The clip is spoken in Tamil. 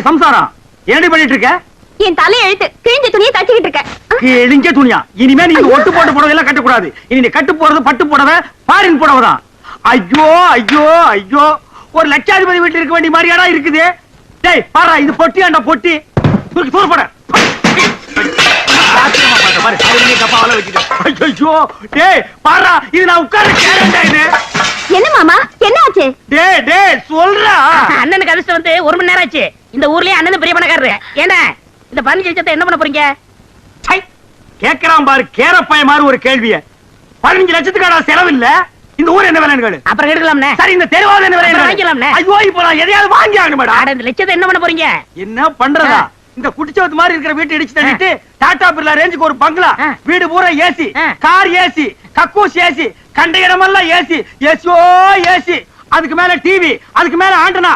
சம்சாரம் என்னடி பண்ணிட்டு இருக்க? என் தலை எழுத்து கிழிஞ்ச துணியை தச்சுக்கிட்டு இருக்க. கிழிஞ்ச துணியா? இனிமே நீ ஒட்டு போட்டு புடவை எல்லாம் கட்டக்கூடாது. இனி நீ கட்டு போறது பட்டு புடவை, ஃபாரின் புடவை தான். ஐயோ ஐயோ ஐயோ, ஒரு லட்சாதிபதி வீட்டுல இருக்க வேண்டிய மாதிரியாடா இருக்குது. டேய் பாரா, இது பொட்டியாண்டா பொட்டி. தூக்கி தூர போட. என்ன மாமா, என்ன ஆச்சு? சொல்றா. அண்ணனுக்கு அதிர்ஷ்டம் வந்து 1 மணி நேரம் ஆச்சு. இந்த ஊர்லயே அண்ணன் பெரிய பணக்காரரு. ஏன்னா இந்த பர்னிச்சர் என்ன பண்ண போறீங்க? கேக்குறான் பாரு கேரப்பாய மாதிரி ஒரு கேள்விய. 15 லட்சத்துக்கான செலவு இல்ல. இந்த ஊர் என்ன விலைன்னு அப்புறம் எடுக்கலாம்னே. சரி, இந்த தெருவாத என்ன விலை வாங்கிக்கலாம்னே. ஐயோ, இப்போ நான் எதையாவது வாங்கி ஆகணும் மேடம். இந்த லட்சத்தை என்ன பண்ண போறீங்க? என்ன பண்றதா? இந்த குடிச்சவத்து மாதிரி இருக்கிற வீட்டை இடிச்சு தள்ளிட்டு டாடா பிர்லா ரேஞ்சுக்கு ஒரு பங்களா, வீடு பூரா ஏசி, கார் ஏசி, கக்கூஸ் ஏசி, கண்ட இடமெல்லாம் ஏசி, ஏசியோ ஏசி, அதுக்கு மேல டிவி, அதுக்கு மேல ஆண்டனா,